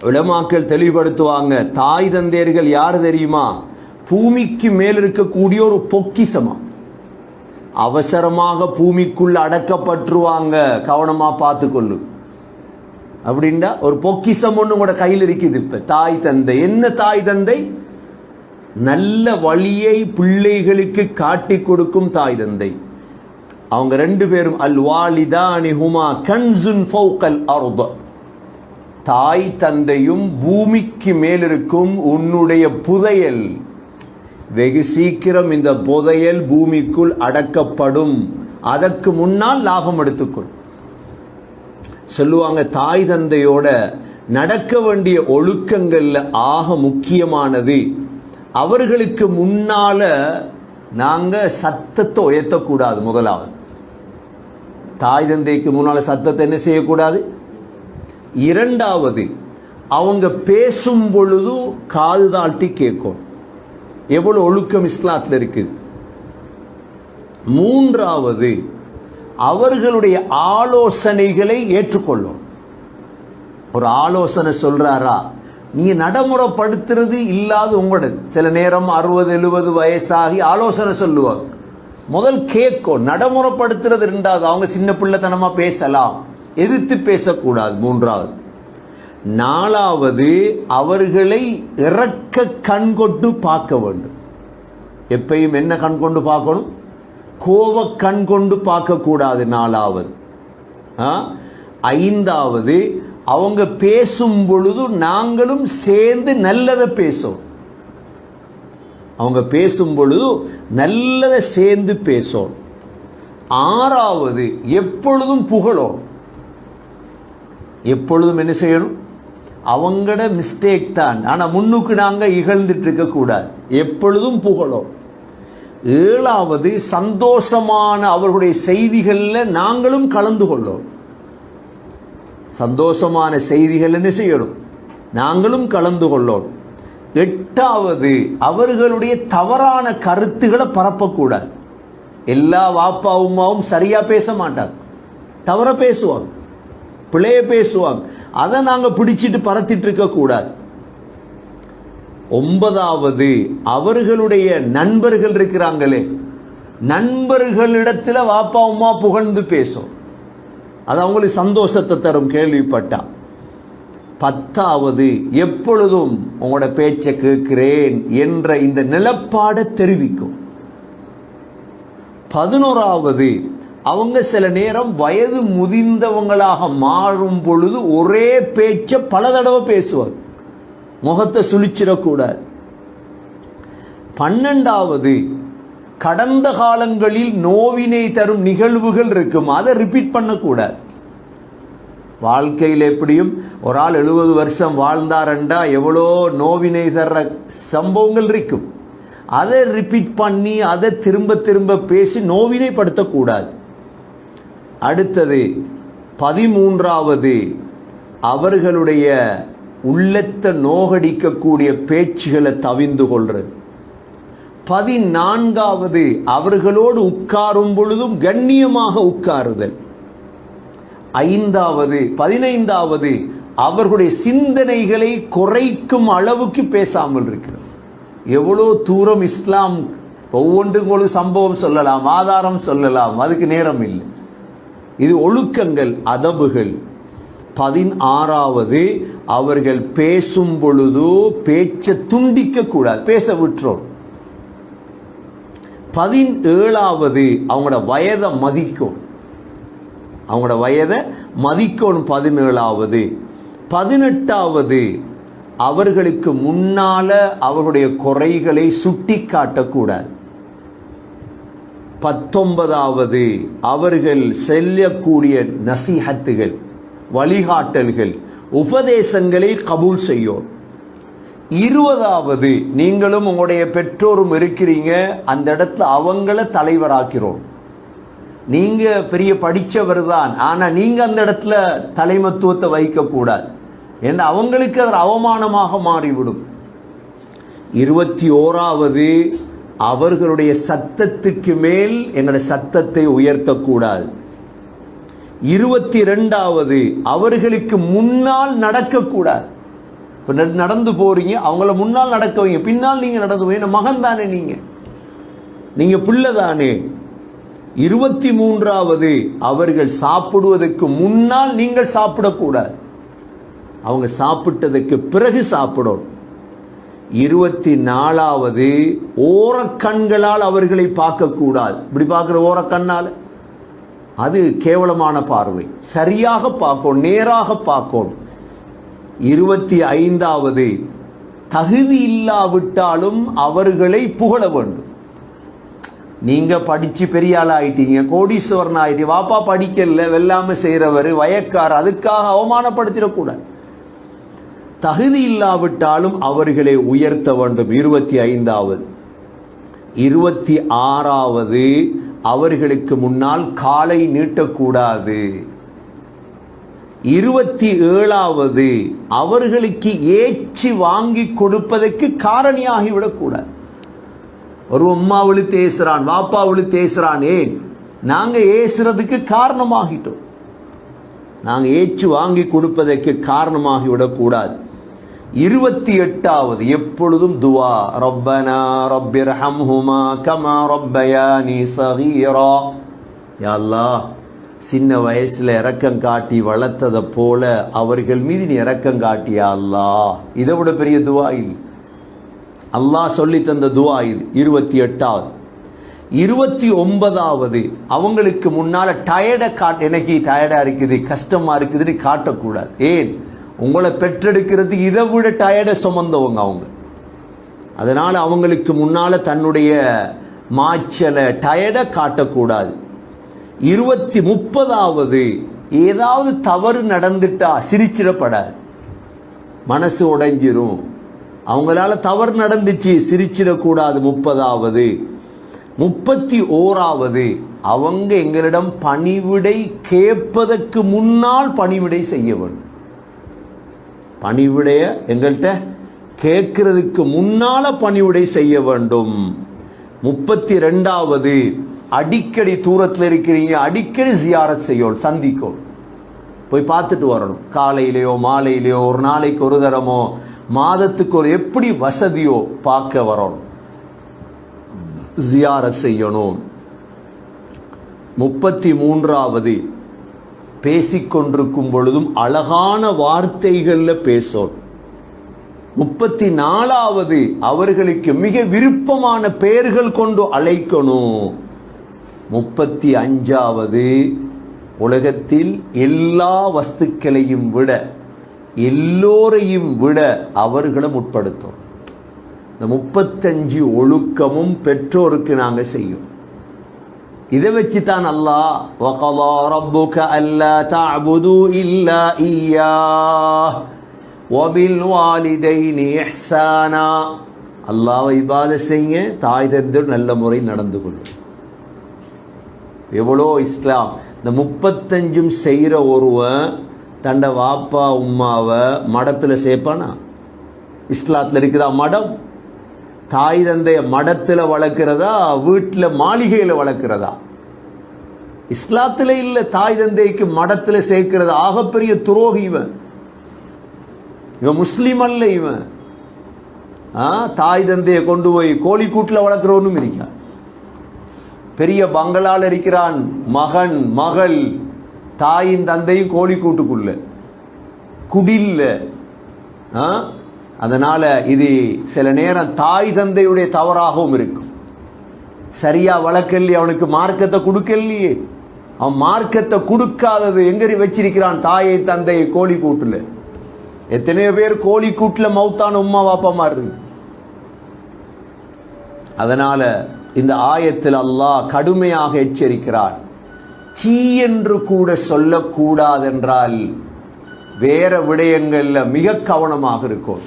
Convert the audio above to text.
உலமாக்கள் தெளிவுபடுத்துவாங்க, தாய் தந்தையர்கள் யார் தெரியுமா? பூமிக்கு மேல் இருக்கக்கூடிய ஒரு பொக்கிசமா. அவசரமாக பூமிக்குள்ள அடக்கப்பட்டுருவாங்க, கவனமா பார்த்துக்கொள்ளு அப்படின்னா ஒரு பொக்கிசம் ஒன்று கூட கையில் இருக்குது. இப்ப தாய் தந்தை என்ன? தாய் தந்தை நல்ல வழியை பிள்ளைகளுக்கு காட்டி கொடுக்கும் தாய் தந்தை. அவங்க ரெண்டு பேரும் அல் வாலிதானி ஹுமா கன்சுன் ஃபௌகல் அர்த். தாய் தந்தையும் பூமிக்கு மேல் இருக்கும் உன்னுடைய புதையல். வெகு சீக்கிரம் இந்த புதையல் பூமிக்குள் அடக்கப்படும், அதற்கு முன்னால் லாபம் எடுத்துக்கொள். சொல்லுவாங்க, தாய் தந்தையோட நடக்க வேண்டிய ஒழுக்கங்கள்ல ஆக முக்கியமானது, அவர்களுக்கு முன்னால நாங்க சத்தத்தை உயர்த்தக்கூடாது. முதலாவது, தாய் தந்தைக்கு முன்னால சத்தத்தை என்ன செய்யக்கூடாது. இரண்டாவது, அவங்க பேசும் பொழுது காது தாழ்த்தி கேட்கும். எவ்வளவு ஒழுக்கம் இஸ்லாத்தில் இருக்குது. மூன்றாவது, அவர்களுடைய ஆலோசனைகளை ஏற்றுக்கொள்ளும். ஒரு ஆலோசனை சொல்றாரா, நீங்க நடைமுறைப்படுத்துறது இல்லாத உங்களோட சில நேரம் 60-70 வயசாகி ஆலோசனை சொல்லுவாங்க. முதல் கேட்கும், நடைமுறைப்படுத்துறது. ரெண்டாவது, அவங்க சின்ன பிள்ளைத்தனமா பேசலாம், எதிர்த்து பேசக்கூடாது. மூன்றாவது, நாலாவது, அவர்களை இறக்க கண் கொண்டு பார்க்க வேண்டும். எப்பயும் என்ன கண் கொண்டு பார்க்கணும்? கோப கண் கொண்டு பார்க்க கூடாது. நாலாவது. ஐந்தாவது, அவங்க பேசும் பொழுது நாங்களும் சேர்ந்து நல்லதை பேசும். அவங்க பேசும் பொழுது நல்லதை சேர்ந்து பேசும். ஆறாவது, எப்பொழுதும் புகழும். எப்பொழுதும் என்ன செய்யணும்? அவங்களோட மிஸ்டேக் தான், ஆனா முன்னுக்கு நாங்க இகழ்ந்துட்டு இருக்க கூடாது. எப்பொழுதும் புகழும். ஏழாவது, சந்தோஷமான அவர்களுடைய செய்திகள்ல நாங்களும் கலந்து கொள்ளும். சந்தோஷமான செய்திகள் என்ன செய்யணும்? நாங்களும் கலந்து கொள்ளும். எட்டாவது, அவர்களுடைய தவறான கருத்துக்களை பரப்பக்கூடாது. எல்லா வாப்பா உமாவும் சரியா பேச மாட்டாங்க, தவற பேசுவாங்க, பிழைய பேசுவாங்க. அதை நாங்க பிடிச்சிட்டு பரத்திட்டு இருக்க கூடாது. ஒன்பதாவது, அவர்களுடைய நண்பர்கள் இருக்கிறாங்களே, நண்பர்களிடத்துல வாப்பா உமா புகழ்ந்து பேசும். அது அவங்களுக்கு சந்தோஷத்தை தரும் கேள்விப்பட்டா. பத்தாவது, எப்பொழுதும் உங்களோட பேச்சை கேட்கிறேன் என்ற இந்த நிலப்பாடை தெரிவிக்கும். 11வது, அவங்க சில நேரம் வயது முதிர்ந்தவங்களாக மாறும் பொழுது ஒரே பேச்சை பல தடவை பேசுவாங்க, முகத்தை சுழிச்சிடக்கூடாது. 12வது, கடந்த காலங்களில் நோவினை தரும் நிகழ்வுகள் இருக்கும், அதை ரிப்பீட் பண்ணக்கூடாது. வாழ்க்கையில் எப்படியும் ஒரு ஆள் 70 வருஷம் வாழ்ந்தாரண்டா எவ்வளோ நோவினை தர்ற சம்பவங்கள் இருக்கும். அதை ரிப்பீட் பண்ணி அதை திரும்ப திரும்ப பேசி நோவினைப்படுத்தக்கூடாது. அடுத்தது 13வது, அவர்களுடைய உள்ளத்தை நோகடிக்கக்கூடிய பேச்சுகளை தவிந்து கொள்றது. 14வது, அவர்களோடு உட்காரும் பொழுதும் கண்ணியமாக உட்காருதல். 15வது, அவர்களுடைய சிந்தனைகளை குறைக்கும் அளவுக்கு பேசாமல் இருக்கிறது. எவ்வளோ தூரம் இஸ்லாம் ஒவ்வொன்றுக்கும் ஒரு சம்பவம் சொல்லலாம், ஆதாரம் சொல்லலாம், அதுக்கு நேரம் இல்லை. இது ஒழுக்கங்கள், அதபுகள். 16வது, அவர்கள் பேசும் பொழுது பேச்சை துண்டிக்க கூடாது, பேச விட்டுறோம். 17வது, அவங்களோட வயதை மதிக்கும், அவங்களோட வயதை மதிக்கணும். 17வது. 18வது, அவர்களுக்கு முன்னால அவர்களுடைய குறைகளை சுட்டி காட்டக்கூடாது. 19வது, அவர்கள் செல்லக்கூடிய நசீஹத்துகள், வழிகாட்டல்கள், உபதேசங்களை கபூல் செய்யும். 20வது, நீங்களும் உங்களுடைய பெற்றோரும் இருக்கிறீங்க, அந்த இடத்துல அவங்கள தலைவராக்கிறோம். நீங்க பெரிய படிச்சவர் தான், ஆனா நீங்க அந்த இடத்துல தலைமத்துவத்தை வைக்க கூடாது, ஏன்னா அவங்களுக்கு அது அவமானமாக மாறிவிடும். 21வது, அவர்களுடைய சத்தத்துக்கு மேல் எங்களுடைய சத்தத்தை உயர்த்தக்கூடாது. 22வது, அவர்களுக்கு முன்னால் நடக்கக்கூடாது. இப்போ நடந்து போறீங்க, அவங்கள முன்னால் நடக்க வைங்க, பின்னால் நீங்க நடந்து போய் மகன் தானே, நீங்க பிள்ளை தானே. 23வது, அவர்கள் சாப்பிடுவதற்கு முன்னால் நீங்கள் சாப்பிடக்கூடாது, அவங்க சாப்பிட்டதற்கு பிறகு சாப்பிடும். 24வது, ஓரக்கண்களால் அவர்களை பார்க்கக்கூடாது. இப்படி பார்க்குற ஓரக்கண்ணால் அது கேவலமான பார்வை. சரியாக பார்க்கணும், நேராக பார்க்கணும். 25வது, தகுதி இல்லாவிட்டாலும் அவர்களை புகழ வேண்டும். நீங்க படிச்சு பெரிய ஆள் ஆயிட்டீங்க, கோடீஸ்வரன் ஆயிட்டீங்க, வாப்பா படிக்கல, வெள்ளாம செய்யறவர், வயக்கார், அதுக்காக அவமானப்படுத்திடக்கூடாது. தகுதி இல்லாவிட்டாலும் அவர்களை உயர்த்த வேண்டும். 25வது. 26வது, அவர்களுக்கு முன்னால் காலை நீட்டக்கூடாது. 27வது, அவர்களுக்கு ஏச்சி வாங்கி கொடுப்பதற்கு காரணியாகிவிடக்கூடாது. ஒரு அம்மா விழுத்து ஏசுறான், வாப்பா விழுத்து ஏசுறான், ஏன்? நாங்க ஏசுறதுக்கு காரணமாகிட்டோம், நாங்க ஏச்சு வாங்கி கொடுப்பதற்கு காரணமாகி விடக்கூடாது. 28வது, எப்பொழுதும் துவா, ரப்பனா ரப்பிர்ஹம்ஹுமா கமா ரப்பயானி ஸகீரா. யா அல்லாஹ், சின்ன வயசுல இரக்கம் காட்டி வளர்த்ததை போல அவர்கள் மீது நீ இரக்கம் காட்டியா அல்லாஹ். இதை விட பெரிய துவா இல்லை, அல்லாஹ் சொல்லி தந்த துவா இது. 28வது. 29வது, அவங்களுக்கு முன்னால டயர்டை எனக்கு டயர்டா இருக்குது, கஷ்டமா இருக்குதுன்னு காட்டக்கூடாது. ஏன்? உங்களை பெற்றெடுக்கிறது இதை விட டயர்டை சுமந்தவங்க அவங்க. அதனால அவங்களுக்கு முன்னால தன்னுடைய மாய்ச்சலை டயர்டை காட்டக்கூடாது. 30வது, ஏதாவது தவறு நடந்துட்டா சிரிச்சிடப்படாது, மனசு உடைஞ்சிரும். அவங்களால தவறு நடந்துச்சு, சிரிச்சிடக்கூடாது. 30வது. 31வது, அவங்க எங்களிடம் பணிவிடை கேட்பதற்கு முன்னால் பணிவிடை செய்ய வேண்டும். பணிவிடைய எங்கள்கிட்ட கேட்கறதுக்கு முன்னால பணிவிடை செய்ய வேண்டும். 32வது, அடிக்கடி தூரத்தில் இருக்கிறீங்க, அடிக்கடி ஜியாரத் செய்யணும், சந்திக்கணும், போய் பார்த்துட்டு வரணும். காலையிலையோ மாலையிலையோ, ஒரு நாளைக்கு ஒரு தரமோ, மாதத்துக்கு ஒரு, எப்படி வசதியோ பார்க்க வரணும், ஜியாரத் செய்யணும். 33வது, பேசிக்கொண்டிருக்கும் பொழுதும் அழகான வார்த்தைகள்ல பேசணும். 34வது, அவர்களுக்கு மிக விருப்பமான பெயர்கள் கொண்டு அழைக்கணும். 35வது, உலகத்தில் எல்லா வஸ்துக்களையும் விட, எல்லோரையும் விட அவர்களை முற்படுத்தும். இந்த 35 ஒழுக்கமும் பெற்றோருக்கு நாங்க செய்யும். இதை வச்சு தான் அல்லாஹ் வகலா ரப்புக அல்லா தஅபுது இல்லா இய்யாஹ் வபில் வாலிதைனி இஹ்சானா. அல்லாஹ்வை இபாதத் செய்யுங்க, தாய் தந்தையோடு நல்ல முறையில் நடந்து கொள்ளும். எவ்வளோ இஸ்லாம். இந்த 35 செய்கிற ஒருவன் தண்ட வாப்பா உம்மாவை மடத்தில் சேர்ப்பானா? இஸ்லாத்தில் இருக்குதா மடம்? தாய் தந்தைய மடத்தில் வளர்க்கிறதா, வீட்டில் மாளிகையில் வளர்க்கிறதா? இஸ்லாத்தில் இல்லை. தாய் தந்தைக்கு மடத்தில் சேர்க்கிறது ஆகப்பெரிய துரோகி இவன். முஸ்லீம் அல்ல இவன். தாய் தந்தையை கொண்டு போய் கோழிக்கூட்டில் வளர்க்கிறவனும் இருக்கான். பெரிய பங்களால் இருக்கிறான் மகன் மகள், தாயின் தந்தையும் கோழிக்கூட்டுக்குள்ள, குடில்ல. அதனால இது சில நேரம் தாய் தந்தையுடைய தவறாகவும் இருக்கும். சரியா வளர்க்கலையே, அவனுக்கு மார்க்கத்தை கொடுக்கலையே. அவன் மார்க்கத்தை கொடுக்காதது எங்க வச்சிருக்கிறான்? தாயை தந்தையை கோழிக்கூட்டுல. எத்தனையோ பேர் கோழிக்கூட்டுல மௌத்தான உம்மா வாப்பா மாதிரி. அதனால இந்த ஆயத்தில் அல்லாஹ் கடுமையாக எச்சரிக்கிறார். சீ என்று கூட சொல்லக்கூடாது என்றால் வேற விடயங்கள்ல மிக கவனமாக இருக்கும்.